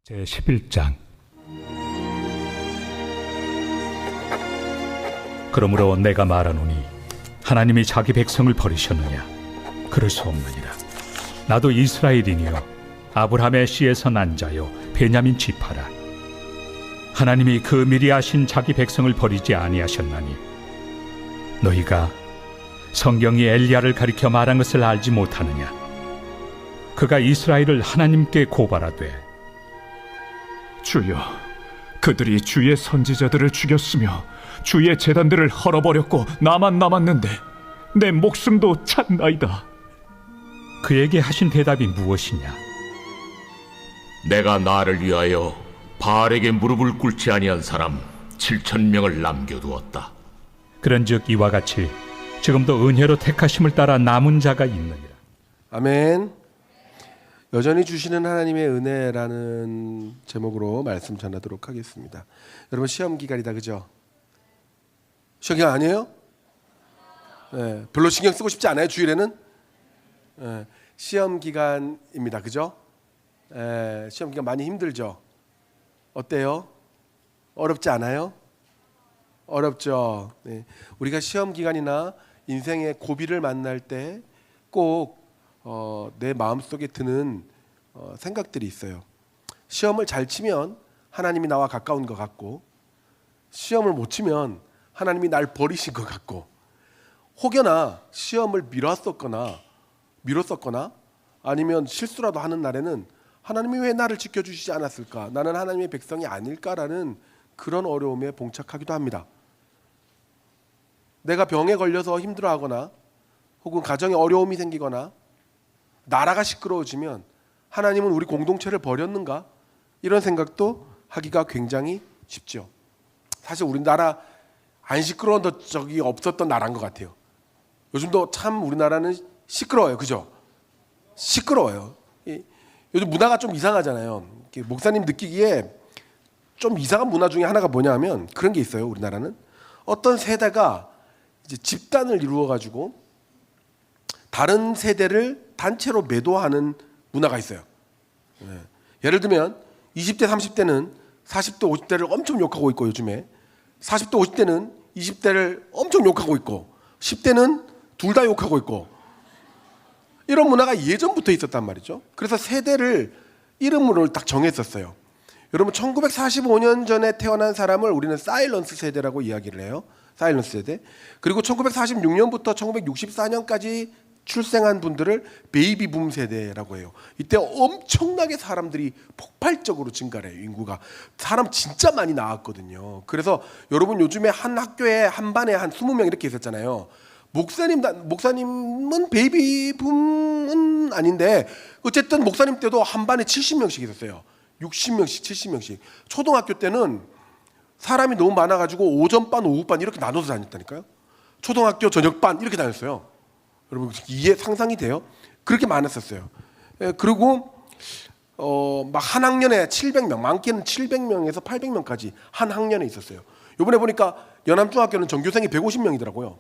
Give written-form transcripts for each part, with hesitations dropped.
제11장. 그러므로 내가 말하노니 하나님이 자기 백성을 버리셨느냐? 그럴 수 없느니라. 나도 이스라엘이니요 아브라함의 씨에서 난 자요 베냐민 지파라. 하나님이 그 미리 아신 자기 백성을 버리지 아니하셨나니 너희가 성경이 엘리야를 가리켜 말한 것을 알지 못하느냐? 그가 이스라엘을 하나님께 고발하되 주여, 그들이 주의 선지자들을 죽였으며 주의 제단들을 헐어버렸고 나만 남았는데 내 목숨도 찼나이다. 그에게 하신 대답이 무엇이냐? 내가 나를 위하여 바알에게 무릎을 꿇지 아니한 사람 7,000명을 남겨두었다. 그런즉 이와 같이 지금도 은혜로 택하심을 따라 남은 자가 있느니라. 아멘. 여전히 주시는 하나님의 은혜라는 제목으로 말씀 전하도록 하겠습니다. 여러분 시험 기간이다, 그죠? 시험 기간 아니에요? 네, 별로 신경 쓰고 싶지 않아요, 주일에는? 네, 시험 기간입니다, 그죠? 네, 시험 기간 많이 힘들죠? 어때요? 어렵지 않아요? 어렵죠. 네, 우리가 시험 기간이나 인생의 고비를 만날 때 꼭 내 마음속에 드는 생각들이 있어요. 시험을 잘 치면 하나님이 나와 가까운 것 같고, 시험을 못 치면 하나님이 날 버리신 것 같고, 혹여나 시험을 미뤘었거나 아니면 실수라도 하는 날에는 하나님이 왜 나를 지켜주시지 않았을까? 나는 하나님의 백성이 아닐까라는 그런 어려움에 봉착하기도 합니다. 내가 병에 걸려서 힘들어하거나 혹은 가정에 어려움이 생기거나 나라가 시끄러워지면 하나님은 우리 공동체를 버렸는가? 이런 생각도 하기가 굉장히 쉽죠. 사실 우리나라 안 시끄러운 적이 없었던 나라인 것 같아요. 요즘도 참 우리나라는 시끄러워요, 그죠? 시끄러워요. 요즘 문화가 좀 이상하잖아요. 목사님 느끼기에 좀 이상한 문화 중에 하나가 뭐냐면 그런 게 있어요. 우리나라는 어떤 세대가 이제 집단을 이루어 가지고 다른 세대를 단체로 매도하는 문화가 있어요. 예를 들면 20대 30대는 40대 50대를 엄청 욕하고 있고, 요즘에 40대 50대는 20대를 엄청 욕하고 있고, 10대는 둘 다 욕하고 있고, 이런 문화가 예전부터 있었단 말이죠. 그래서 세대를 이름으로 딱 정했었어요. 여러분 1945년 전에 태어난 사람을 우리는 사일런스 세대라고 이야기를 해요. 사일런스 세대. 그리고 1946년부터 1964년까지 출생한 분들을 베이비붐 세대라고 해요. 이때 엄청나게 사람들이 폭발적으로 증가를 해요. 인구가. 사람 진짜 많이 나왔거든요. 그래서 여러분 요즘에 한 학교에 한 반에 한 20명 이렇게 있었잖아요. 목사님은 베이비붐은 아닌데 어쨌든 목사님 때도 한 반에 70명씩 있었어요. 60명씩 70명씩. 초등학교 때는 사람이 너무 많아가지고 오전반 오후반 이렇게 나눠서 다녔다니까요. 초등학교 저녁반 이렇게 다녔어요. 여러분 이해 상상이 돼요? 그렇게 많았었어요. 그리고 막 한 학년에 700명, 많게는 700명에서 800명까지 한 학년에 있었어요. 이번에 보니까 연암중학교는 전교생이 150명이더라고요.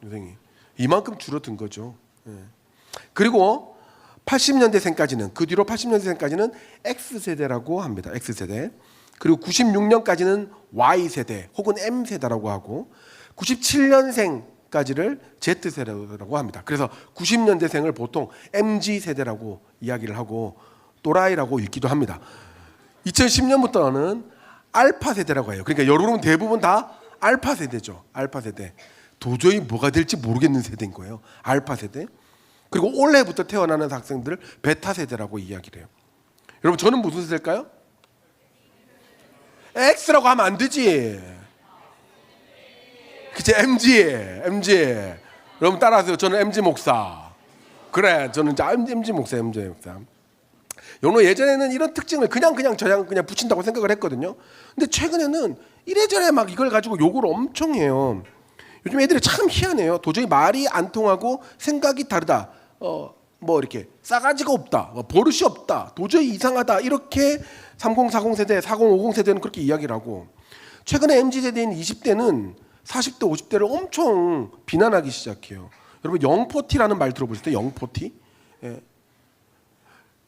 교생이 이만큼 줄어든 거죠. 그리고 80년대생까지는, 그 뒤로 80년대생까지는 X세대라고 합니다. X세대. 그리고 96년까지는 Y세대 혹은 M세대라고 하고 97년생까지를 Z세대라고 합니다. 그래서 90년대생을 보통 MG세대라고 이야기를 하고 또라이라고 읽기도 합니다. 2010년부터는 알파세대라고 해요. 그러니까 여러분 대부분 다 알파세대죠. 알파세대. 도저히 뭐가 될지 모르겠는 세대인 거예요. 알파세대. 그리고 올해부터 태어나는 학생들을 베타세대라고 이야기를 해요. 여러분 저는 무슨 세대일까요? X라고 하면 안 되지. 그치, MG. 여러분 따라하세요. 저는 MG 목사. 그래, 저는 MG 목사. 여러분 예전에는 이런 특징을 그냥 붙인다고 생각을 했거든요. 근데 최근에는 이래저래 막 이걸 가지고 욕을 엄청 해요. 요즘 애들이 참 희한해요. 도저히 말이 안 통하고 생각이 다르다. 뭐 이렇게 싸가지가 없다. 버릇이 없다. 도저히 이상하다. 이렇게 3040 세대, 4050 세대는 그렇게 이야기를 하고, 최근에 MZ세대인 20대는 40대, 50대를 엄청 비난하기 시작해요. 여러분 영포티라는 말 들어보셨어요? 영포티? 예.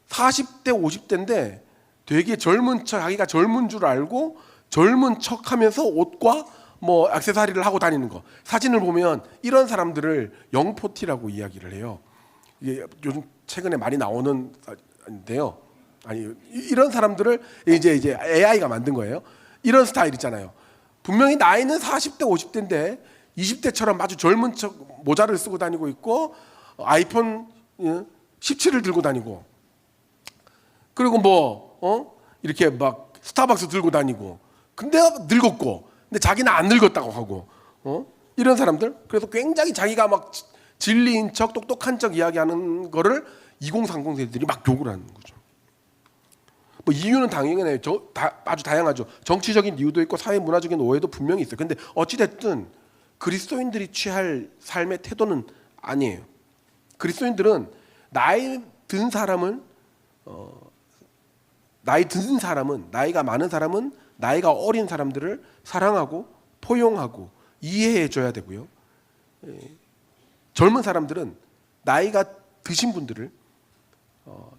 40대, 50대인데 되게 젊은 척, 자기가 젊은 줄 알고 젊은 척하면서 옷과 뭐 액세서리를 하고 다니는 거. 사진을 보면 이런 사람들을 영포티라고 이야기를 해요. 이게 요즘 최근에 많이 나오는데요. 아니 이런 사람들을 이제 AI가 만든 거예요. 이런 스타일 있잖아요. 분명히 나이는 40대, 50대인데 20대처럼 아주 젊은 척 모자를 쓰고 다니고 있고 아이폰 17을 들고 다니고 그리고 이렇게 막 스타벅스 들고 다니고 근데 늙었고 근데 자기는 안 늙었다고 하고 이런 사람들 그래서 굉장히 자기가 막 진리인 척 똑똑한 척 이야기하는 거를 2030 세대들이 막 욕을 하는 거죠. 뭐 이유는 당연히 아주 다양하죠. 정치적인 이유도 있고 사회 문화적인 오해도 분명히 있어요. 근데 어찌 됐든 그리스도인들이 취할 삶의 태도는 아니에요. 그리스도인들은 나이 든 사람은 나이가 많은 사람은 나이가 어린 사람들을 사랑하고 포용하고 이해해 줘야 되고요. 젊은 사람들은 나이가 드신 분들을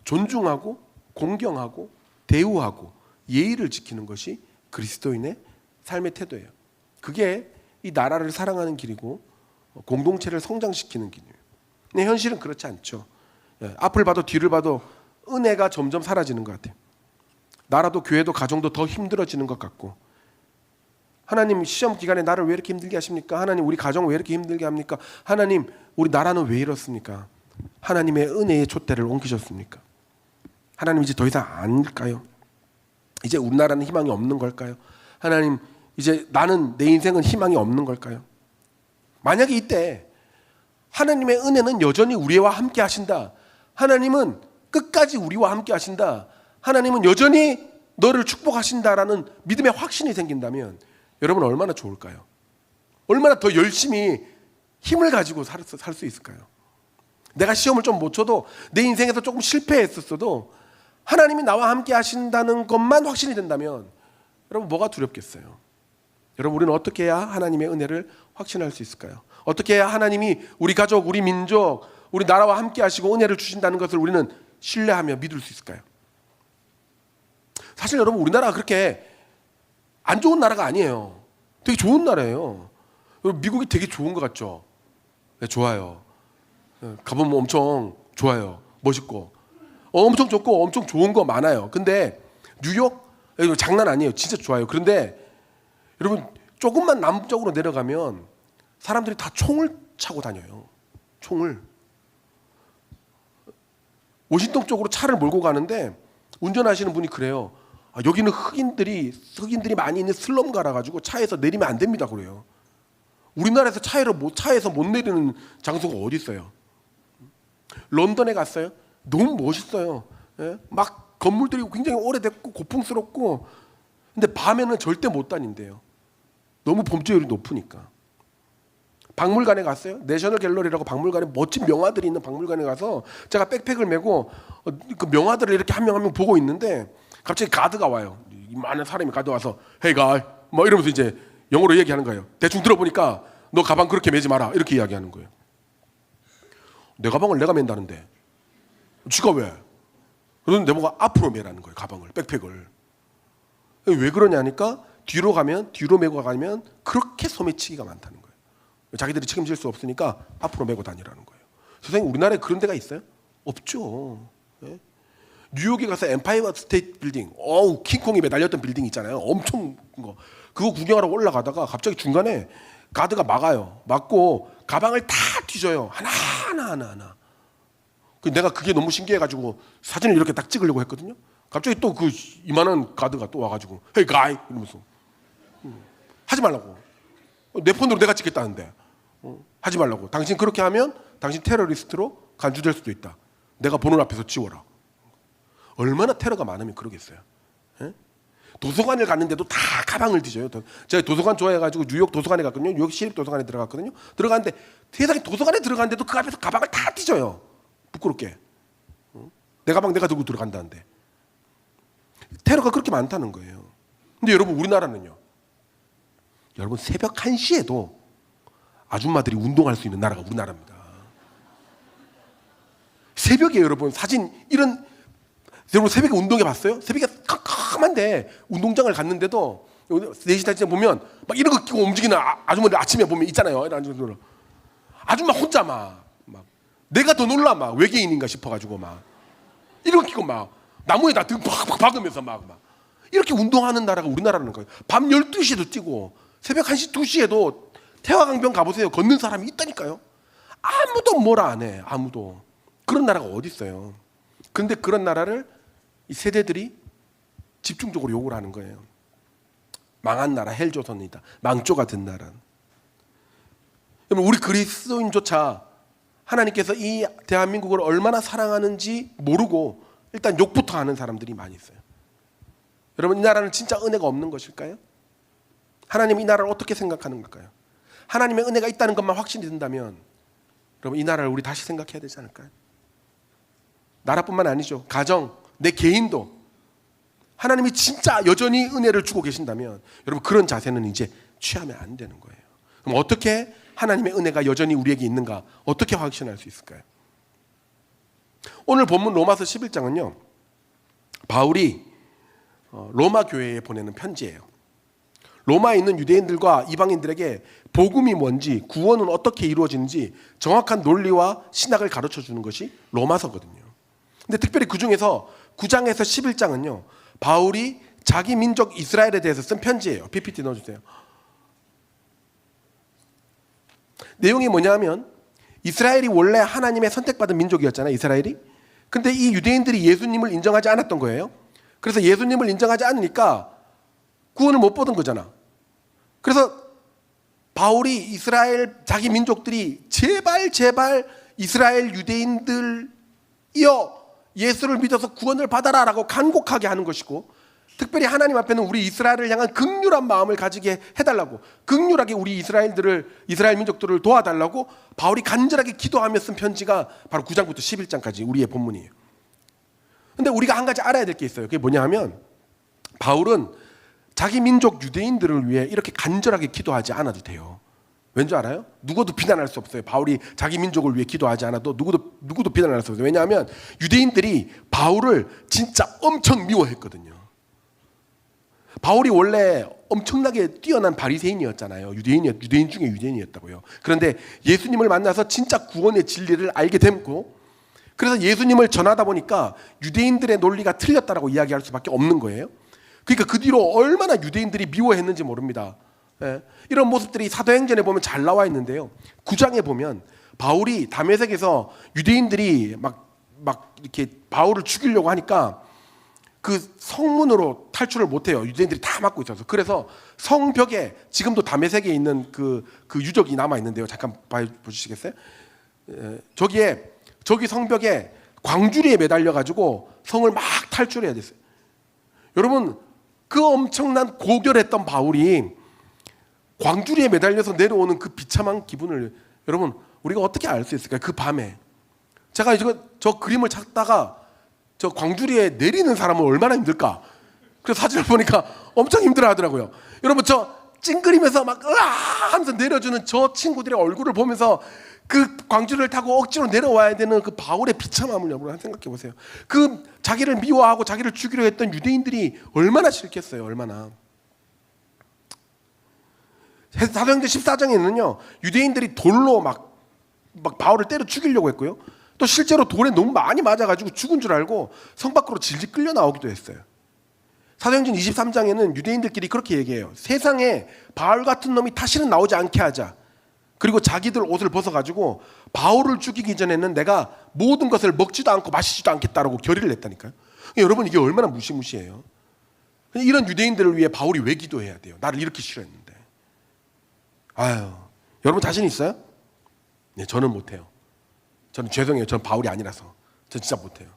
존중하고 공경하고 대우하고 예의를 지키는 것이 그리스도인의 삶의 태도예요. 그게 이 나라를 사랑하는 길이고 공동체를 성장시키는 길이에요. 근데 현실은 그렇지 않죠. 앞을 봐도 뒤를 봐도 은혜가 점점 사라지는 것 같아요. 나라도 교회도 가정도 더 힘들어지는 것 같고 하나님 시험 기간에 나를 왜 이렇게 힘들게 하십니까? 하나님 우리 가정을 왜 이렇게 힘들게 합니까? 하나님 우리 나라는 왜 이렇습니까? 하나님의 은혜의 촛대를 옮기셨습니까? 하나님 이제 더 이상 아닐까요? 이제 우리나라는 희망이 없는 걸까요? 하나님 이제 나는 내 인생은 희망이 없는 걸까요? 만약에 이때 하나님의 은혜는 여전히 우리와 함께 하신다. 하나님은 끝까지 우리와 함께 하신다. 하나님은 여전히 너를 축복하신다라는 믿음의 확신이 생긴다면 여러분 얼마나 좋을까요? 얼마나 더 열심히 힘을 가지고 살 수 있을까요? 내가 시험을 좀 못 쳐도 내 인생에서 조금 실패했었어도 하나님이 나와 함께 하신다는 것만 확신이 된다면 여러분 뭐가 두렵겠어요? 여러분 우리는 어떻게 해야 하나님의 은혜를 확신할 수 있을까요? 어떻게 해야 하나님이 우리 가족, 우리 민족, 우리 나라와 함께 하시고 은혜를 주신다는 것을 우리는 신뢰하며 믿을 수 있을까요? 사실 여러분 우리나라가 그렇게 안 좋은 나라가 아니에요. 되게 좋은 나라예요. 여러분 미국이 되게 좋은 것 같죠? 네, 좋아요. 가보면 엄청 좋아요. 멋있고 엄청 좋고 엄청 좋은 거 많아요. 근데 뉴욕 이거 장난 아니에요. 진짜 좋아요. 그런데 여러분 조금만 남쪽으로 내려가면 사람들이 다 총을 차고 다녀요. 총을. 워싱턴 쪽으로 차를 몰고 가는데 운전하시는 분이 그래요. 여기는 흑인들이 많이 있는 슬럼가라 가지고 차에서 내리면 안 됩니다 그래요. 우리나라에서 차에서 못 내리는 장소가 어디 있어요? 런던에 갔어요. 너무 멋있어요. 예? 막 건물들이 굉장히 오래됐고 고풍스럽고 근데 밤에는 절대 못 다닌대요. 너무 범죄율이 높으니까. 박물관에 갔어요. 내셔널 갤러리라고 박물관에 멋진 명화들이 있는 박물관에 가서 제가 백팩을 메고 그 명화들을 이렇게 한 명 한 명 보고 있는데 갑자기 가드가 와요. 이 많은 사람이 가져와서 Hey guy 뭐 이러면서 이제 영어로 얘기하는 거예요. 대충 들어보니까 너 가방 그렇게 메지 마라 이렇게 이야기하는 거예요. 내 가방을 내가 맨다는데 지가 왜? 그래서 내가 앞으로 메라는 거예요. 가방을 백팩을. 왜 그러냐니까 뒤로 메고 가면 그렇게 소매치기가 많다는 거예요. 자기들이 책임질 수 없으니까 앞으로 메고 다니라는 거예요. 선생님 우리나라에 그런 데가 있어요? 없죠. 예? 뉴욕에 가서 엠파이어 스테이트 빌딩, 킹콩이 매달렸던 빌딩 있잖아요. 엄청 거. 그거 구경하러 올라가다가 갑자기 중간에 가드가 막아요. 막고 가방을 다 뒤져요. 하나. 내가 그게 너무 신기해가지고 사진을 이렇게 딱 찍으려고 했거든요. 갑자기 또 그 이만한 가드가 또 와가지고 Hey guy 이러면서 하지 말라고. 내 폰으로 내가 찍겠다는데 하지 말라고. 당신 그렇게 하면 당신 테러리스트로 간주될 수도 있다. 내가 보는 앞에서 지워라. 얼마나 테러가 많으면 그러겠어요. 예? 도서관을 갔는데도 다 가방을 뒤져요. 제가 도서관 좋아해가지고 뉴욕 도서관에 갔거든요. 뉴욕 시립 도서관에 들어갔거든요. 들어갔는데 세상에 도서관에 들어갔는데도 그 앞에서 가방을 다 뒤져요. 부끄럽게. 내 가방 내가 들고 들어간다는데. 테러가 그렇게 많다는 거예요. 근데 여러분 우리나라는요. 여러분 새벽 1시에도 아줌마들이 운동할 수 있는 나라가 우리나라입니다. 새벽에 여러분 사진 여러분 새벽에 운동해 봤어요? 새벽에 깜깜한데 운동장을 갔는데도 4시 달쯤 보면 막 이런 거 끼고 움직이는 아주머니 아침에 보면 있잖아요. 이런 아주머니. 아줌마 혼자 막 내가 더 놀라 막 외계인인가 싶어가지고 막 이런 거 끼고 막 나무에다 등 팍팍 박으면서 막 이렇게 운동하는 나라가 우리나라라는 거예요. 밤 12시에도 뛰고 새벽 1시 2시에도 태화강변 가보세요. 걷는 사람이 있다니까요. 아무도 뭐라 안 해. 아무도. 그런 나라가 어디 있어요. 그런데 그런 나라를 이 세대들이 집중적으로 욕을 하는 거예요. 망한 나라 헬조선이다. 망조가 든 나라. 여러분 우리 그리스도인조차 하나님께서 이 대한민국을 얼마나 사랑하는지 모르고 일단 욕부터 하는 사람들이 많이 있어요. 여러분 이 나라는 진짜 은혜가 없는 것일까요? 하나님 이 나라를 어떻게 생각하는 걸까요? 하나님의 은혜가 있다는 것만 확신이 든다면 여러분 이 나라를 우리 다시 생각해야 되지 않을까요? 나라뿐만 아니죠. 가정, 내 개인도 하나님이 진짜 여전히 은혜를 주고 계신다면 여러분 그런 자세는 이제 취하면 안 되는 거예요. 그럼 어떻게 하나님의 은혜가 여전히 우리에게 있는가 어떻게 확신할 수 있을까요? 오늘 본문 로마서 11장은요. 바울이 로마 교회에 보내는 편지예요. 로마에 있는 유대인들과 이방인들에게 복음이 뭔지 구원은 어떻게 이루어지는지 정확한 논리와 신학을 가르쳐 주는 것이 로마서거든요. 근데 특별히 그 중에서 9장에서 11장은요. 바울이 자기 민족 이스라엘에 대해서 쓴 편지예요. PPT 넣어주세요. 내용이 뭐냐면 이스라엘이 원래 하나님의 선택받은 민족이었잖아요. 이스라엘이. 근데 이 유대인들이 예수님을 인정하지 않았던 거예요. 그래서 예수님을 인정하지 않으니까 구원을 못 받은 거잖아. 그래서 바울이 이스라엘 자기 민족들이 제발 이스라엘 유대인들이여 예수를 믿어서 구원을 받아라라고 간곡하게 하는 것이고 특별히 하나님 앞에는 우리 이스라엘을 향한 긍휼한 마음을 가지게 해달라고 긍휼하게 우리 이스라엘 민족들을 도와달라고 바울이 간절하게 기도하며 쓴 편지가 바로 9장부터 11장까지 우리의 본문이에요. 근데 우리가 한 가지 알아야 될 게 있어요. 그게 뭐냐 하면 바울은 자기 민족 유대인들을 위해 이렇게 간절하게 기도하지 않아도 돼요. 왠지 알아요? 누구도 비난할 수 없어요. 바울이 자기 민족을 위해 기도하지 않아도 누구도 비난할 수 없어요. 왜냐하면 유대인들이 바울을 진짜 엄청 미워했거든요. 바울이 원래 엄청나게 뛰어난 바리새인이었잖아요. 유대인 중에 유대인이었다고요. 그런데 예수님을 만나서 진짜 구원의 진리를 알게 됐고 그래서 예수님을 전하다 보니까 유대인들의 논리가 틀렸다라고 이야기할 수밖에 없는 거예요. 그러니까 그 뒤로 얼마나 유대인들이 미워했는지 모릅니다. 예. 이런 모습들이 사도행전에 보면 잘 나와 있는데요. 9장에 보면 바울이 다메섹에서 유대인들이 막 이렇게 바울을 죽이려고 하니까 그 성문으로 탈출을 못해요. 유대인들이 다 막고 있어서. 그래서 성벽에 지금도 다메섹에 있는 그 유적이 남아 있는데요. 잠깐 보시겠어요? 저기 성벽에 광주리에 매달려 가지고 성을 막 탈출해야 됐어요. 여러분 그 엄청난 고결했던 바울이 광주리에 매달려서 내려오는 그 비참한 기분을 여러분 우리가 어떻게 알 수 있을까요? 그 밤에 제가 저 그림을 찾다가 저 광주리에 내리는 사람은 얼마나 힘들까? 그래서 사진을 보니까 엄청 힘들어하더라고요. 여러분 저 찡그리면서 막 으아 하면서 내려주는 저 친구들의 얼굴을 보면서 그 광주리를 타고 억지로 내려와야 되는 그 바울의 비참함을 여러분 생각해 보세요. 그 자기를 미워하고 자기를 죽이려 했던 유대인들이 얼마나 싫겠어요. 얼마나. 사도행전 14장에는요 유대인들이 돌로 막 바울을 때려 죽이려고 했고요. 또 실제로 돌에 너무 많이 맞아가지고 죽은 줄 알고 성 밖으로 질질 끌려 나오기도 했어요. 사도행전 23장에는 유대인들끼리 그렇게 얘기해요. 세상에 바울 같은 놈이 다시는 나오지 않게 하자. 그리고 자기들 옷을 벗어가지고 바울을 죽이기 전에는 내가 모든 것을 먹지도 않고 마시지도 않겠다라고 결의를 냈다니까요. 여러분 이게 얼마나 무시무시해요. 이런 유대인들을 위해 바울이 왜 기도해야 돼요? 나를 이렇게 싫어했는데. 아유, 여러분 자신 있어요? 네, 저는 못해요. 저는 죄송해요. 전 바울이 아니라서. 전 진짜 못해요.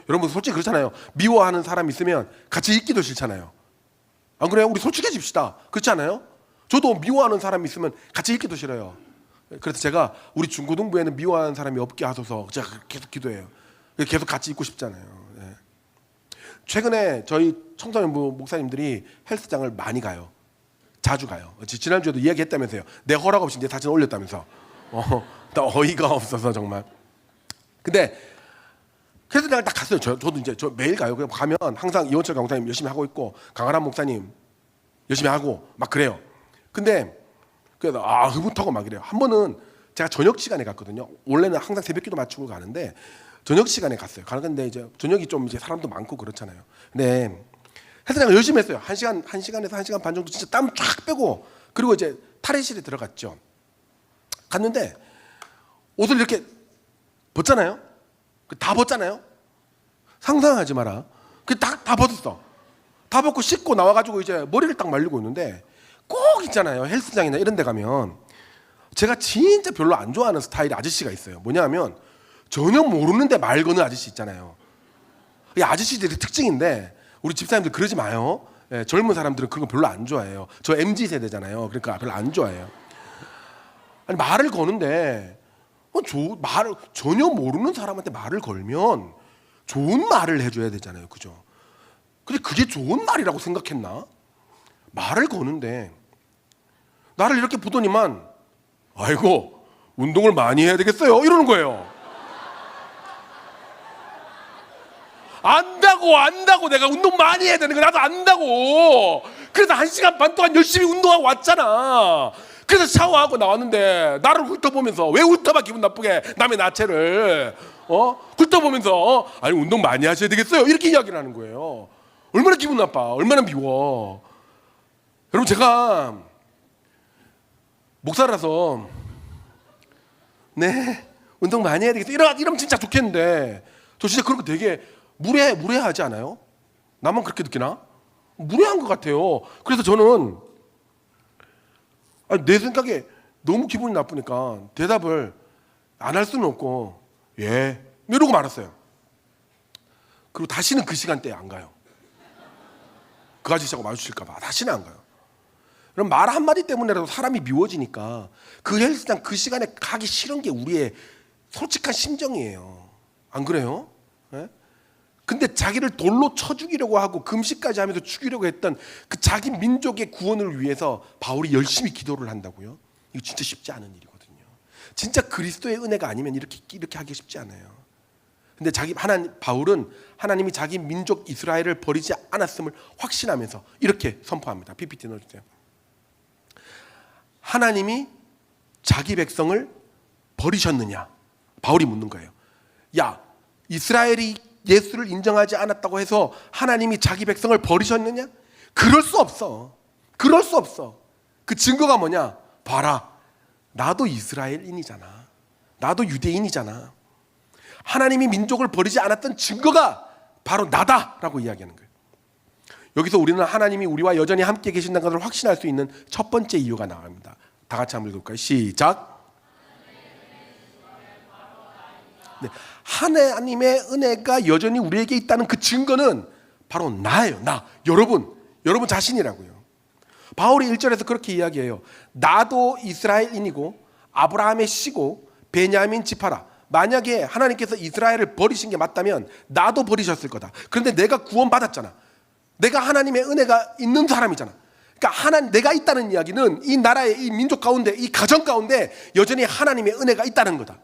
여러분 솔직히 그렇잖아요. 미워하는 사람 있으면 같이 있기도 싫잖아요. 안 그래요? 우리 솔직해집시다. 그렇지 않아요? 저도 미워하는 사람이 있으면 같이 있기도 싫어요. 그래서 제가 우리 중고등부에는 미워하는 사람이 없게 하소서 제가 계속 기도해요. 계속 같이 있고 싶잖아요. 네. 최근에 저희 청소년부 목사님들이 헬스장을 많이 가요. 자주 가요. 지난주에도 이야기했다면서요. 내 허락 없이 내 사진 올렸다면서. 나 어이가 없어서 정말. 근데 그래서 내가 딱 갔어요. 저도 이제 저 매일 가요. 그냥 가면 항상 이원철 강사님 열심히 하고 있고 강한한 목사님 열심히 하고 막 그래요. 근데 그래서 흐뭇하고 막 이래요. 한 번은 제가 저녁 시간에 갔거든요. 원래는 항상 새벽기도 맞추고 가는데 저녁 시간에 갔어요. 가는데 이제 저녁이 좀 이제 사람도 많고 그렇잖아요. 근데 해서 내가 열심히 했어요. 1시간에서 1시간 반 정도 진짜 땀 쫙 빼고 그리고 이제 탈의실에 들어갔죠. 갔는데 옷을 이렇게 벗잖아요. 다 벗잖아요. 상상하지 마라. 다 벗었어. 다 벗고 씻고 나와가지고 이제 머리를 딱 말리고 있는데 꼭 있잖아요. 헬스장이나 이런 데 가면 제가 진짜 별로 안 좋아하는 스타일의 아저씨가 있어요. 뭐냐면 전혀 모르는데 말 거는 아저씨 있잖아요. 이 아저씨들의 특징인데 우리 집사님들 그러지 마요. 예, 젊은 사람들은 그런 거 별로 안 좋아해요. 저 MZ 세대잖아요. 그러니까 별로 안 좋아해요. 아니 말을 거는데 말을 전혀 모르는 사람한테 말을 걸면 좋은 말을 해줘야 되잖아요, 그죠? 근데 그게 좋은 말이라고 생각했나? 말을 거는데 나를 이렇게 보더니만 아이고 운동을 많이 해야 되겠어요 이러는 거예요. 안다고 내가 운동 많이 해야 되는 거 나도 안다고. 그래서 1시간 반 동안 열심히 운동하고 왔잖아. 그래서 샤워하고 나왔는데 나를 훑어보면서 왜 훑어봐 기분 나쁘게 남의 나체를 훑어보면서 아니 운동 많이 하셔야 되겠어요 이렇게 이야기를 하는 거예요. 얼마나 기분 나빠, 얼마나 미워. 여러분 제가 목사라서 네 운동 많이 해야 되겠어요 이러면 진짜 좋겠는데 저 진짜 그런 거 되게 무례하지 않아요? 나만 그렇게 느끼나? 무례한 것 같아요. 그래서 저는 내 생각에 너무 기분이 나쁘니까 대답을 안 할 수는 없고 예 이러고 말았어요. 그리고 다시는 그 시간대에 안 가요. 그 아저씨하고 마주칠까 봐 다시는 안 가요. 그럼 말 한마디 때문에라도 사람이 미워지니까 그 헬스장 그 시간에 가기 싫은 게 우리의 솔직한 심정이에요. 안 그래요? 예? 근데 자기를 돌로 쳐 죽이려고 하고 금식까지 하면서 죽이려고 했던 그 자기 민족의 구원을 위해서 바울이 열심히 기도를 한다고요? 이거 진짜 쉽지 않은 일이거든요. 진짜 그리스도의 은혜가 아니면 이렇게 하기 쉽지 않아요. 근데 바울은 하나님이 자기 민족 이스라엘을 버리지 않았음을 확신하면서 이렇게 선포합니다. PPT 넣어주세요. 하나님이 자기 백성을 버리셨느냐? 바울이 묻는 거예요. 야, 이스라엘이 예수를 인정하지 않았다고 해서 하나님이 자기 백성을 버리셨느냐? 그럴 수 없어. 그럴 수 없어. 그 증거가 뭐냐? 봐라. 나도 이스라엘인이잖아. 나도 유대인이잖아. 하나님이 민족을 버리지 않았던 증거가 바로 나다라고 이야기하는 거예요. 여기서 우리는 하나님이 우리와 여전히 함께 계신다는 것을 확신할 수 있는 첫 번째 이유가 나옵니다. 다 같이 한번 읽어볼까요? 시작. 네, 하나님의 은혜가 여전히 우리에게 있다는 그 증거는 바로 나예요. 여러분 자신이라고요. 바울이 1절에서 그렇게 이야기해요. 나도 이스라엘인이고 아브라함의 씨고 베냐민 지파라. 만약에 하나님께서 이스라엘을 버리신 게 맞다면 나도 버리셨을 거다. 그런데 내가 구원받았잖아. 내가 하나님의 은혜가 있는 사람이잖아. 그러니까 내가 있다는 이야기는 이 나라의 이 민족 가운데 이 가정 가운데 여전히 하나님의 은혜가 있다는 거다.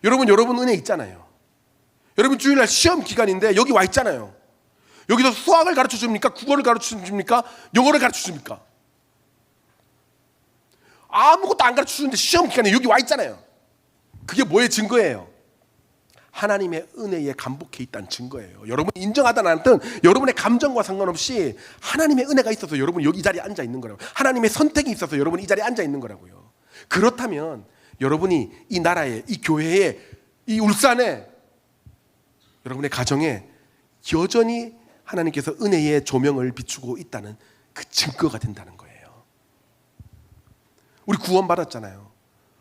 여러분 은혜 있잖아요. 여러분 주일날 시험 기간인데 여기 와 있잖아요. 여기서 수학을 가르쳐 줍니까? 국어를 가르쳐 줍니까? 영어를 가르쳐 줍니까? 아무것도 안 가르쳐 주는데 시험 기간에 여기 와 있잖아요. 그게 뭐의 증거예요? 하나님의 은혜에 감복해 있다는 증거예요. 여러분이 인정하든 안 하든 여러분의 감정과 상관없이 하나님의 은혜가 있어서 여러분이 여기 이 자리에 앉아 있는 거라고요. 하나님의 선택이 있어서 여러분이 이 자리에 앉아 있는 거라고요. 그렇다면 여러분이 이 나라에, 이 교회에, 이 울산에, 여러분의 가정에 여전히 하나님께서 은혜의 조명을 비추고 있다는 그 증거가 된다는 거예요. 우리 구원받았잖아요.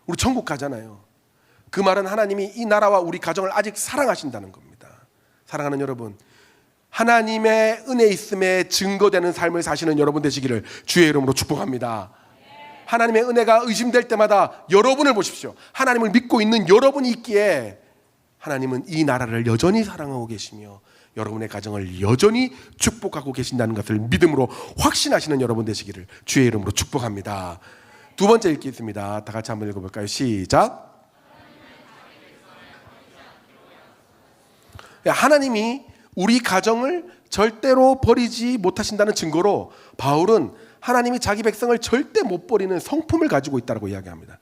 우리 천국 가잖아요. 그 말은 하나님이 이 나라와 우리 가정을 아직 사랑하신다는 겁니다. 사랑하는 여러분, 하나님의 은혜 있음에 증거되는 삶을 사시는 여러분 되시기를 주의 이름으로 축복합니다. 하나님의 은혜가 의심될 때마다 여러분을 보십시오. 하나님을 믿고 있는 여러분이 있기에 하나님은 이 나라를 여전히 사랑하고 계시며 여러분의 가정을 여전히 축복하고 계신다는 것을 믿음으로 확신하시는 여러분 되시기를 주의 이름으로 축복합니다. 두 번째 읽겠습니다. 다 같이 한번 읽어볼까요? 시작. 하나님이 우리 가정을 절대로 버리지 못하신다는 증거로 바울은 하나님이 자기 백성을 절대 못 버리는 성품을 가지고 있다고 이야기합니다.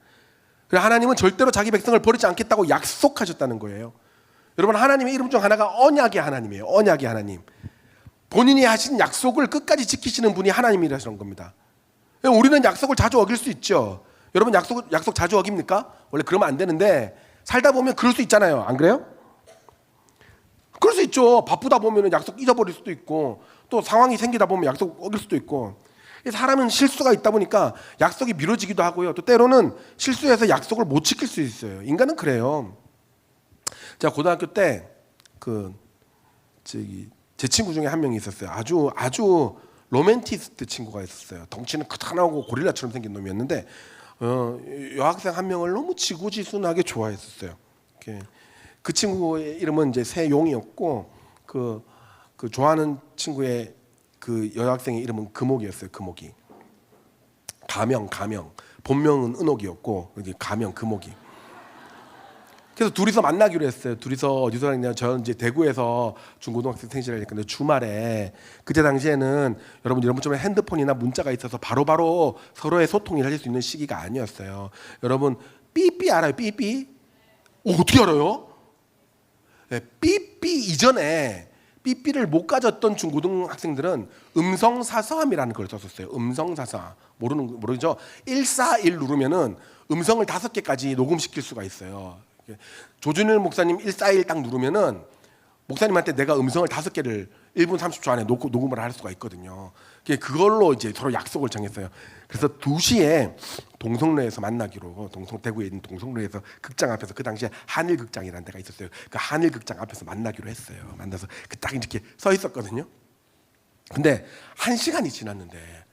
하나님은 절대로 자기 백성을 버리지 않겠다고 약속하셨다는 거예요. 여러분, 하나님의 이름 중 하나가 언약의 하나님이에요. 언약의 하나님. 본인이 하신 약속을 끝까지 지키시는 분이 하나님이라는 겁니다. 우리는 약속을 자주 어길 수 있죠. 여러분, 약속 자주 어깁니까? 원래 그러면 안 되는데 살다 보면 그럴 수 있잖아요. 안 그래요? 그럴 수 있죠. 바쁘다 보면 약속 잊어버릴 수도 있고, 또 상황이 생기다 보면 약속 어길 수도 있고. 사람은 실수가 있다 보니까 약속이 미뤄지기도 하고요. 또 때로는 실수해서 약속을 못 지킬 수 있어요. 인간은 그래요. 제가 고등학교 때 제 친구 중에 한 명이 있었어요. 아주 로맨티스트 친구가 있었어요. 덩치는 크다랗고 고릴라처럼 생긴 놈이었는데 여학생 한 명을 너무 지고지순하게 좋아했었어요. 그 친구의 이름은 이제 세용이었고 그 좋아하는 친구의 그 여학생의 이름은 금옥이었어요. 금옥이. 가명. 본명은 은옥이었고 이제 가명 금옥이. 그래서 둘이서 만나기로 했어요. 둘이서 어디서 만났냐? 저는 이제 대구에서 중고등학생 생시를 했는데 주말에, 그때 당시에는 여러분처럼 핸드폰이나 문자가 있어서 바로바로 서로의 소통을 할 수 있는 시기가 아니었어요. 여러분 삐삐 알아요? 삐삐? 어떻게 알아요? 네, 삐삐 이전에 삐삐를 못 가졌던 중고등학생들은 음성사서함이라는 걸 썼었어요. 음성사서함. 모르죠? 141 누르면은 음성을 5개까지 녹음시킬 수가 있어요. 조준일 목사님 141 딱 누르면은 목사님한테 내가 음성을 5개를 1분 30초 안에 녹음을 할 수가 있거든요. 그걸로 이제 서로 약속을 정했어요. 그래서 2시에 동성로에서 만나기로, 대구에 있는 동성로에서 극장 앞에서, 그 당시에 한일극장이라는 데가 있었어요. 그 한일극장 앞에서 만나기로 했어요. 만나서 딱 이렇게 서 있었거든요. 근데 1시간이 지났는데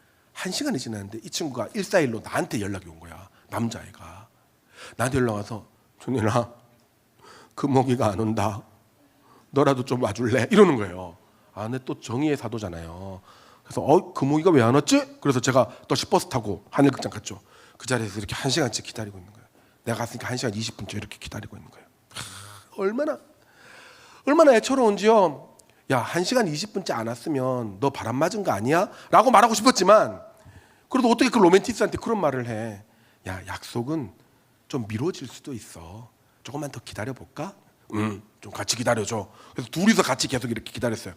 이 친구가 141로 나한테 연락이 온 거야. 남자애가 나한테 연락 와서, 준일아, 금옥이가 안 온다. 너라도 좀 와줄래? 이러는 거예요. 근데 또 정의의 사도잖아요. 그래서 금옥이가 왜 안 왔지? 그래서 제가 또 시버스 타고 하늘극장 갔죠. 그 자리에서 이렇게 1시간째 기다리고 있는 거예요. 내가 갔으니까 1시간 20분째 이렇게 기다리고 있는 거예요. 얼마나 애처로운지요. 야, 1시간 20분째 안 왔으면 너 바람 맞은 거 아니야? 라고 말하고 싶었지만, 그래도 어떻게 그 로맨티스트한테 그런 말을 해? 야, 약속은 좀 미뤄질 수도 있어. 조금만 더 기다려볼까? 좀 같이 기다려줘. 그래서 둘이서 같이 계속 이렇게 기다렸어요.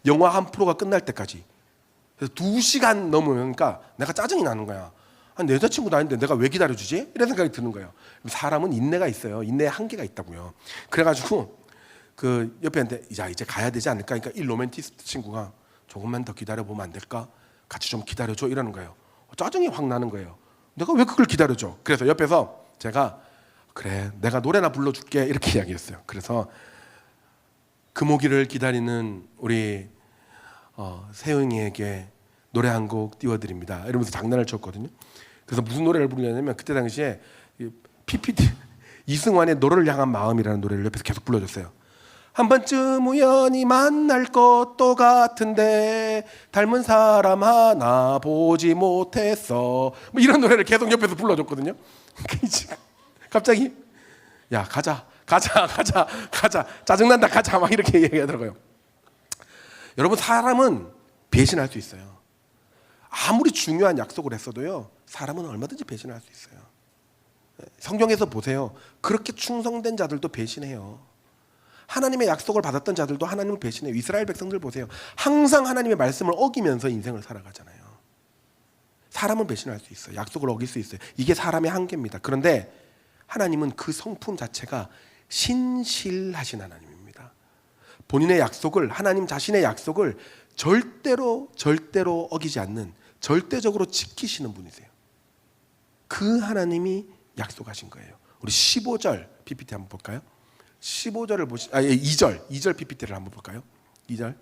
영화 한 프로가 끝날 때까지. 그래서 2시간 넘으니까 내가 짜증이 나는 거야. 내 여자친구도 아닌데 내가 왜 기다려주지? 이런 생각이 드는 거예요. 사람은 인내가 있어요. 인내의 한계가 있다고요. 그래가지고 그 옆에한테 이제 가야 되지 않을까? 그러니까 이 로맨티스트 친구가 조금만 더 기다려보면 안 될까? 같이 좀 기다려줘 이러는 거예요. 짜증이 확 나는 거예요. 내가 왜 그걸 기다려줘? 그래서 옆에서 제가 그래, 내가 노래나 불러줄게 이렇게 이야기했어요. 그래서 금오기를 기다리는 우리 세영이에게 노래 한 곡 띄워드립니다 이러면서 장난을 쳤거든요. 그래서 무슨 노래를 부르냐면 그때 당시에 PPT 이승환의 너를 향한 마음이라는 노래를 옆에서 계속 불러줬어요. 한 번쯤 우연히 만날 것도 같은데 닮은 사람 하나 보지 못했어, 뭐 이런 노래를 계속 옆에서 불러줬거든요. 갑자기 야 가자 짜증난다 가자 막 이렇게 얘기하더라고요. 여러분, 사람은 배신할 수 있어요. 아무리 중요한 약속을 했어도요, 사람은 얼마든지 배신할 수 있어요. 성경에서 보세요. 그렇게 충성된 자들도 배신해요. 하나님의 약속을 받았던 자들도 하나님을 배신해요. 이스라엘 백성들 보세요. 항상 하나님의 말씀을 어기면서 인생을 살아가잖아요. 사람은 배신할 수 있어요. 약속을 어길 수 있어요. 이게 사람의 한계입니다. 그런데 하나님은 그 성품 자체가 신실하신 하나님입니다. 본인의 약속을, 하나님 자신의 약속을 절대로 어기지 않는, 절대적으로 지키시는 분이세요. 그 하나님이 약속하신 거예요. 우리 15절 PPT 한번 볼까요? 15절을 2절 PPT를 한번 볼까요? 2절.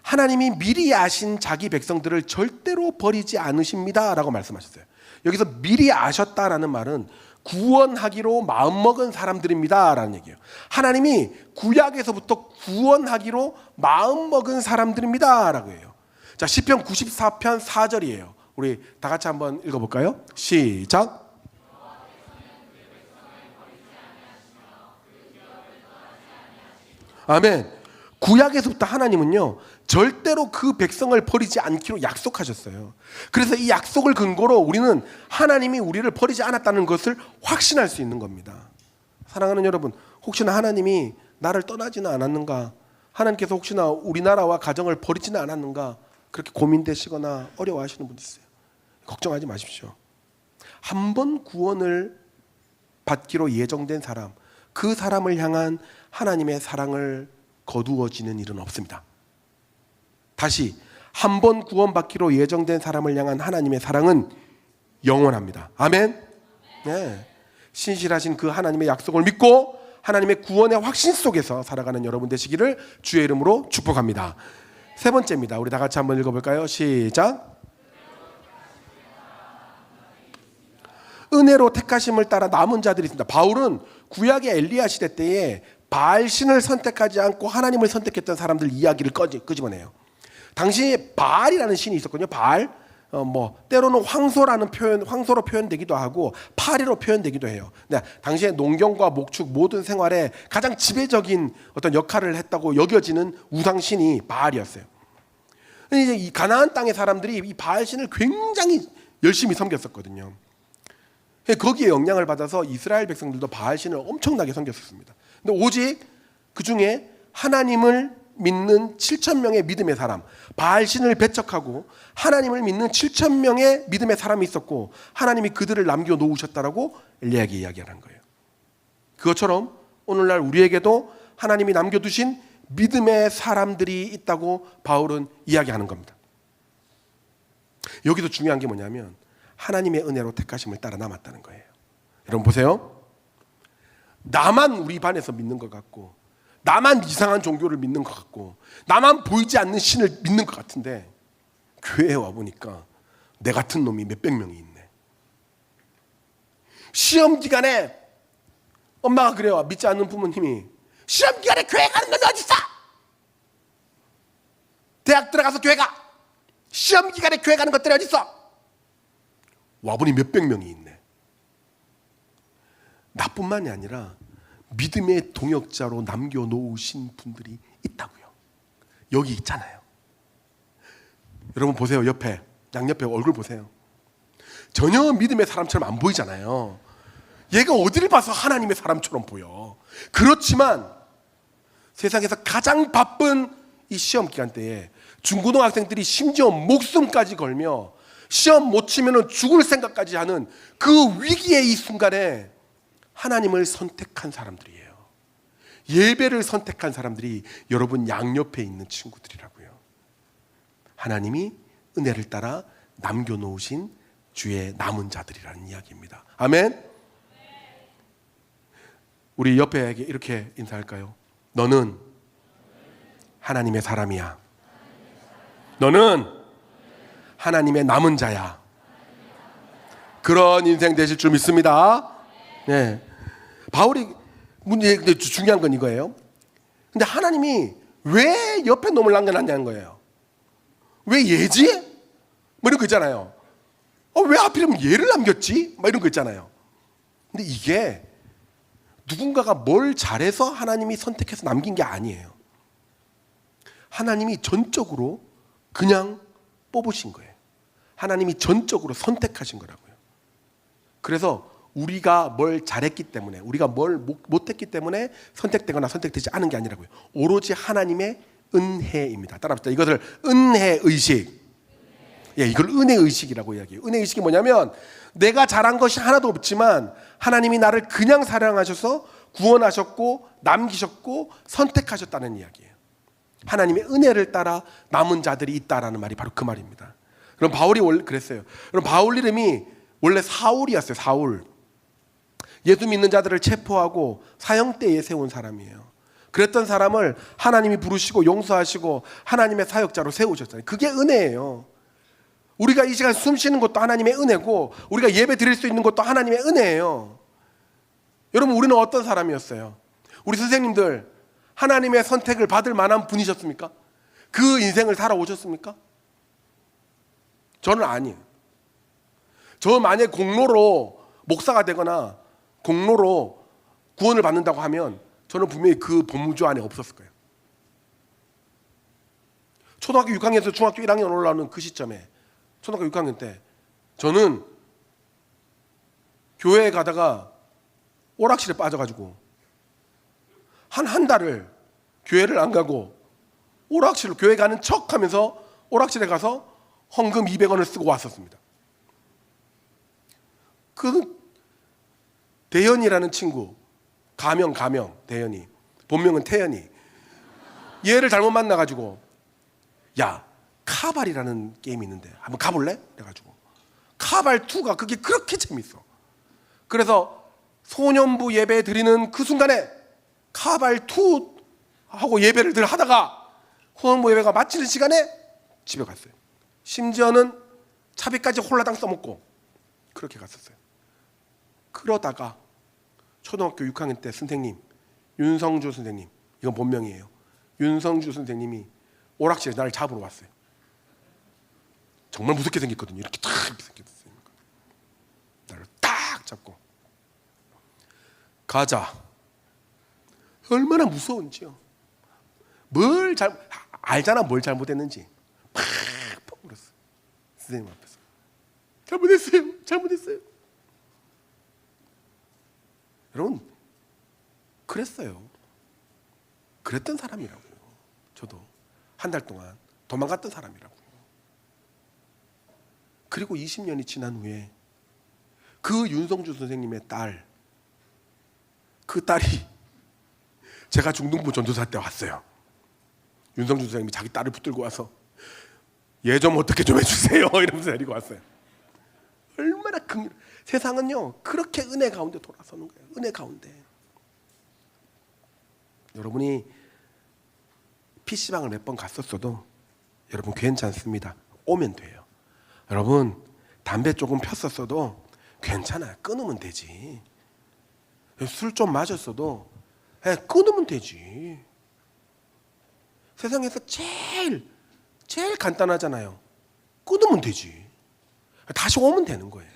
하나님이 미리 아신 자기 백성들을 절대로 버리지 않으십니다라고 말씀하셨어요. 여기서 미리 아셨다라는 말은 구원하기로 마음먹은 사람들입니다라는 얘기예요. 하나님이 구약에서부터 구원하기로 마음먹은 사람들입니다라고 해요. 자, 시편 94편 4절이에요. 우리 다 같이 한번 읽어볼까요? 시작. 아멘. 구약에서부터 하나님은요 절대로 그 백성을 버리지 않기로 약속하셨어요. 그래서 이 약속을 근거로 우리는 하나님이 우리를 버리지 않았다는 것을 확신할 수 있는 겁니다. 사랑하는 여러분, 혹시나 하나님이 나를 떠나지는 않았는가, 하나님께서 혹시나 우리나라와 가정을 버리지는 않았는가 그렇게 고민되시거나 어려워하시는 분이 있어요. 걱정하지 마십시오. 한 번 구원을 받기로 예정된 사람, 그 사람을 향한 하나님의 사랑을 거두어지는 일은 없습니다. 다시 한 번 구원받기로 예정된 사람을 향한 하나님의 사랑은 영원합니다. 아멘. 네. 신실하신 그 하나님의 약속을 믿고 하나님의 구원의 확신 속에서 살아가는 여러분 되시기를 주의 이름으로 축복합니다. 세 번째입니다. 우리 다 같이 한번 읽어볼까요? 시작. 은혜로 택하심을 따라 남은 자들이 있습니다. 바울은 구약의 엘리야 시대 때에 바알신을 선택하지 않고 하나님을 선택했던 사람들 이야기를 끄집어내요. 당시에 바알이라는 신이 있었거든요. 바알, 때로는 황소라는 표현, 황소로 표현되기도 하고 파리로 표현되기도 해요. 네, 당시에 농경과 목축 모든 생활에 가장 지배적인 어떤 역할을 했다고 여겨지는 우상신이 바알이었어요. 이제 이 가나안 땅의 사람들이 이 바알신을 굉장히 열심히 섬겼었거든요. 거기에 영향을 받아서 이스라엘 백성들도 바알신을 엄청나게 섬겼었습니다. 근데 오직 그 중에 하나님을 믿는 7,000명의 믿음의 사람, 바알신을 배척하고 하나님을 믿는 7,000명의 믿음의 사람이 있었고 하나님이 그들을 남겨놓으셨다라고 엘리야에게 이야기하는 거예요. 그것처럼 오늘날 우리에게도 하나님이 남겨두신 믿음의 사람들이 있다고 바울은 이야기하는 겁니다. 여기서 중요한 게 뭐냐면 하나님의 은혜로 택하심을 따라 남았다는 거예요. 여러분 보세요. 나만 우리 반에서 믿는 것 같고 나만 이상한 종교를 믿는 것 같고 나만 보이지 않는 신을 믿는 것 같은데 교회에 와보니까 내 같은 놈이 몇백 명이 있네. 시험 기간에 엄마가 그래요. 믿지 않는 부모님이 시험 기간에 교회 가는 놈이 어디 있어? 대학 들어가서 교회 가. 시험 기간에 교회 가는 것들이 어디 있어? 와보니 몇백 명이 있네. 나뿐만이 아니라 믿음의 동역자로 남겨놓으신 분들이 있다고요. 여기 있잖아요. 여러분 보세요. 옆에 양옆에 얼굴 보세요. 전혀 믿음의 사람처럼 안 보이잖아요. 얘가 어디를 봐서 하나님의 사람처럼 보여. 그렇지만 세상에서 가장 바쁜 이 시험 기간 때에 중고등학생들이 심지어 목숨까지 걸며 시험 못 치면 죽을 생각까지 하는 그 위기의 이 순간에 하나님을 선택한 사람들이에요. 예배를 선택한 사람들이 여러분 양옆에 있는 친구들이라고요. 하나님이 은혜를 따라 남겨놓으신 주의 남은 자들이라는 이야기입니다. 아멘. 우리 옆에에게 이렇게 인사할까요? 너는 하나님의 사람이야. 너는 하나님의 남은 자야. 그런 인생 되실 줄 믿습니다. 네. 바울이 문제 근데 중요한 건 이거예요. 근데 하나님이 왜 옆에 놈을 남겨놨냐는 거예요. 왜 얘지? 뭐 이런 거 있잖아요. 왜 하필이면 얘를 남겼지? 막 이런 거 있잖아요. 근데 이게 누군가가 뭘 잘해서 하나님이 선택해서 남긴 게 아니에요. 하나님이 전적으로 그냥 뽑으신 거예요. 하나님이 전적으로 선택하신 거라고요. 그래서 우리가 뭘 잘했기 때문에, 우리가 뭘 못했기 때문에 선택되거나 선택되지 않은 게 아니라고요. 오로지 하나님의 은혜입니다. 따라합시다. 이것을 은혜의식. 예, 이걸 은혜의식이라고 이야기해요. 은혜의식이 뭐냐면 내가 잘한 것이 하나도 없지만 하나님이 나를 그냥 사랑하셔서 구원하셨고 남기셨고 선택하셨다는 이야기예요. 하나님의 은혜를 따라 남은 자들이 있다라는 말이 바로 그 말입니다. 그럼 바울이 원래 그랬어요. 그럼 바울 이름이 원래 사울이었어요. 사울. 예수 믿는 자들을 체포하고 사형대에 세운 사람이에요. 그랬던 사람을 하나님이 부르시고 용서하시고 하나님의 사역자로 세우셨어요. 그게 은혜예요. 우리가 이 시간 숨 쉬는 것도 하나님의 은혜고 우리가 예배 드릴 수 있는 것도 하나님의 은혜예요. 여러분 우리는 어떤 사람이었어요? 우리 선생님들 하나님의 선택을 받을 만한 분이셨습니까? 그 인생을 살아오셨습니까? 저는 아니에요. 저 만약에 공로로 목사가 되거나 공로로 구원을 받는다고 하면 저는 분명히 그 본무주 안에 없었을 거예요. 초등학교 6학년에서 중학교 1학년 올라오는 그 시점에 초등학교 6학년 때 저는 교회에 가다가 오락실에 빠져가지고 한 달을 교회를 안 가고 오락실로 교회 가는 척하면서 오락실에 가서 헌금 200원을 쓰고 왔었습니다. 그 대현이라는 친구, 가명 대현이, 본명은 태현이, 얘를 잘못 만나가지고 야 카발이라는 게임이 있는데 한번 가볼래? 그래가지고 카발2가 그게 그렇게 재밌어. 그래서 소년부 예배 드리는 그 순간에 카발2 하고 예배를 늘 하다가 소년부 예배가 마치는 시간에 집에 갔어요. 심지어는 차비까지 홀라당 써먹고 그렇게 갔었어요. 그러다가 초등학교 6학년 때 선생님, 윤성주 선생님, 이건 본명이에요. 윤성주 선생님이 오락실에 나를 잡으러 왔어요. 정말 무섭게 생겼거든요. 이렇게 딱 이렇게 생겼어요. 나를 딱 잡고 가자. 얼마나 무서운지요. 알잖아 뭘 잘못했는지. 팍 울었어. 선생님 앞에서 잘못했어요. 여러분 그랬어요. 그랬던 사람이라고요. 저도 한 달 동안 도망갔던 사람이라고요. 그리고 20년이 지난 후에 그 윤성주 선생님의 그 딸이 제가 중등부 전도사 때 왔어요. 윤성주 선생님이 자기 딸을 붙들고 와서 얘 좀 어떻게 좀 해주세요 이러면서 데리고 왔어요. 얼마나 세상은요 그렇게 은혜 가운데 돌아서는 거예요. 은혜 가운데. 여러분이 PC방을 몇 번 갔었어도 여러분 괜찮습니다. 오면 돼요. 여러분 담배 조금 폈었어도 괜찮아요. 끊으면 되지. 술 좀 마셨어도 끊으면 되지. 세상에서 제일 간단하잖아요. 끊으면 되지. 다시 오면 되는 거예요.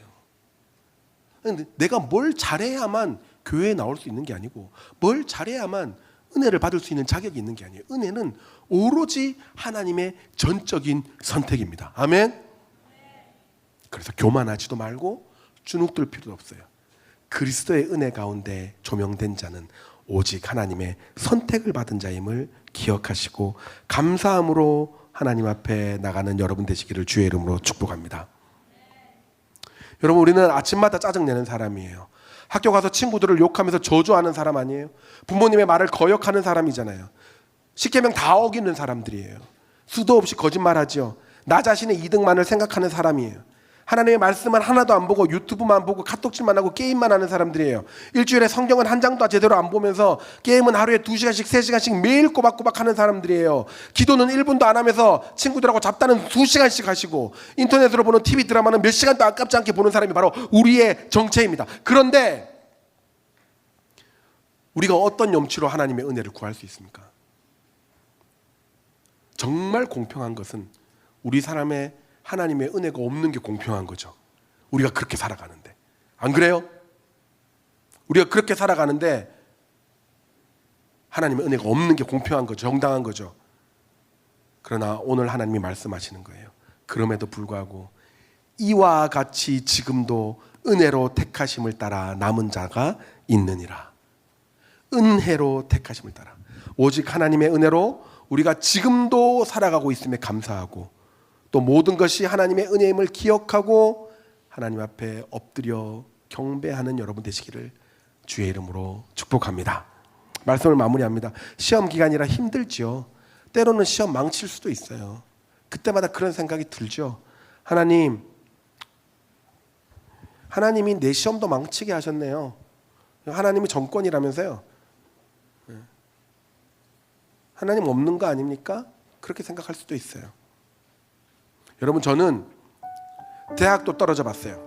근데 내가 뭘 잘해야만 교회에 나올 수 있는 게 아니고 뭘 잘해야만 은혜를 받을 수 있는 자격이 있는 게 아니에요. 은혜는 오로지 하나님의 전적인 선택입니다. 아멘. 그래서 교만하지도 말고 주눅들 필요도 없어요. 그리스도의 은혜 가운데 조명된 자는 오직 하나님의 선택을 받은 자임을 기억하시고 감사함으로 하나님 앞에 나가는 여러분 되시기를 주의 이름으로 축복합니다. 여러분 우리는 아침마다 짜증내는 사람이에요. 학교 가서 친구들을 욕하면서 저주하는 사람 아니에요? 부모님의 말을 거역하는 사람이잖아요. 십계명 다 어기는 사람들이에요. 수도 없이 거짓말하죠. 나 자신의 이득만을 생각하는 사람이에요. 하나님의 말씀은 하나도 안 보고 유튜브만 보고 카톡질만 하고 게임만 하는 사람들이에요. 일주일에 성경은 한 장도 제대로 안 보면서 게임은 하루에 2시간씩 3시간씩 매일 꼬박꼬박 하는 사람들이에요. 기도는 1분도 안 하면서 친구들하고 잡다는 2시간씩 하시고 인터넷으로 보는 TV 드라마는 몇 시간도 아깝지 않게 보는 사람이 바로 우리의 정체입니다. 그런데 우리가 어떤 염치로 하나님의 은혜를 구할 수 있습니까? 정말 공평한 것은 우리 사람의 하나님의 은혜가 없는 게 공평한 거죠. 우리가 그렇게 살아가는데. 안 그래요? 우리가 그렇게 살아가는데 하나님의 은혜가 없는 게 공평한 거죠. 정당한 거죠. 그러나 오늘 하나님이 말씀하시는 거예요. 그럼에도 불구하고 이와 같이 지금도 은혜로 택하심을 따라 남은 자가 있느니라. 은혜로 택하심을 따라. 오직 하나님의 은혜로 우리가 지금도 살아가고 있음에 감사하고 또 모든 것이 하나님의 은혜임을 기억하고 하나님 앞에 엎드려 경배하는 여러분 되시기를 주의 이름으로 축복합니다. 말씀을 마무리합니다. 시험 기간이라 힘들지요. 때로는 시험 망칠 수도 있어요. 그때마다 그런 생각이 들죠. 하나님이 내 시험도 망치게 하셨네요. 하나님이 정권이라면서요. 하나님 없는 거 아닙니까? 그렇게 생각할 수도 있어요. 여러분 저는 대학도 떨어져 봤어요.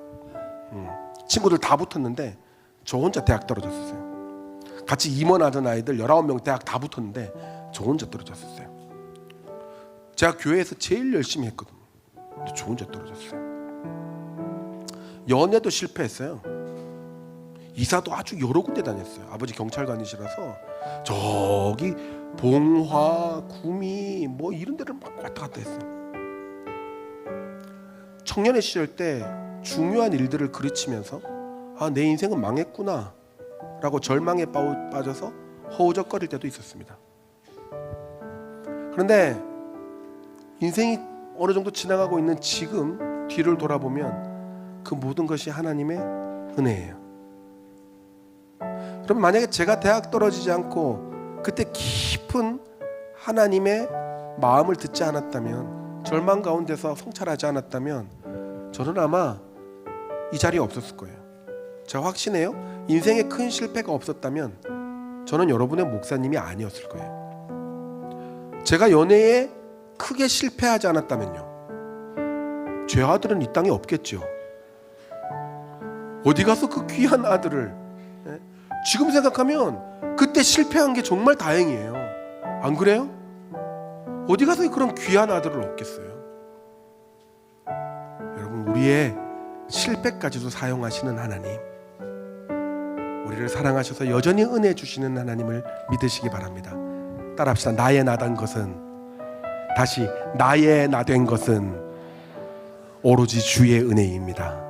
친구들 다 붙었는데 저 혼자 대학 떨어졌었어요. 같이 임원하던 아이들 19명 대학 다 붙었는데 저 혼자 떨어졌었어요. 제가 교회에서 제일 열심히 했거든요. 근데 저 혼자 떨어졌어요. 연애도 실패했어요. 이사도 아주 여러 군데 다녔어요. 아버지 경찰관이시라서 저기 봉화, 구미 뭐 이런 데를 막 왔다 갔다 했어요. 청년의 시절 때 중요한 일들을 그르치면서 아, 내 인생은 망했구나 라고 절망에 빠져서 허우적거릴 때도 있었습니다. 그런데 인생이 어느 정도 지나가고 있는 지금 뒤를 돌아보면 그 모든 것이 하나님의 은혜예요. 그럼 만약에 제가 대학 떨어지지 않고 그때 깊은 하나님의 마음을 듣지 않았다면, 절망 가운데서 성찰하지 않았다면 저는 아마 이 자리에 없었을 거예요. 제가 확신해요. 인생에 큰 실패가 없었다면 저는 여러분의 목사님이 아니었을 거예요. 제가 연애에 크게 실패하지 않았다면요, 제 아들은 이 땅에 없겠죠. 어디 가서 그 귀한 아들을, 지금 생각하면 그때 실패한 게 정말 다행이에요. 안 그래요? 어디 가서 그런 귀한 아들을 얻겠어요? 여러분, 우리의 실패까지도 사용하시는 하나님, 우리를 사랑하셔서 여전히 은혜 주시는 하나님을 믿으시기 바랍니다. 따라합시다. 나의 나된 것은, 다시 나의 나된 것은 오로지 주의 은혜입니다.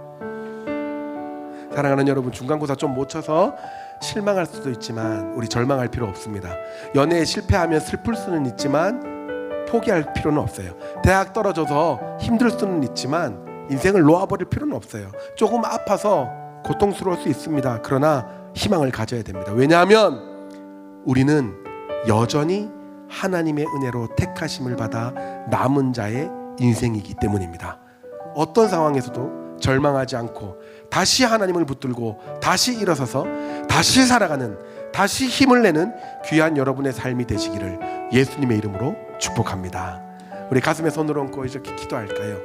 사랑하는 여러분, 중간고사 좀 못 쳐서 실망할 수도 있지만 우리 절망할 필요 없습니다. 연애에 실패하면 슬플 수는 있지만 포기할 필요는 없어요. 대학 떨어져서 힘들 수는 있지만 인생을 놓아버릴 필요는 없어요. 조금 아파서 고통스러울 수 있습니다. 그러나 희망을 가져야 됩니다. 왜냐하면 우리는 여전히 하나님의 은혜로 택하심을 받아 남은 자의 인생이기 때문입니다. 어떤 상황에서도 절망하지 않고 다시 하나님을 붙들고 다시 일어서서 다시 살아가는, 다시 힘을 내는 귀한 여러분의 삶이 되시기를 예수님의 이름으로 축복합니다. 우리 가슴에 손을 얹고 이렇게 기도할까요?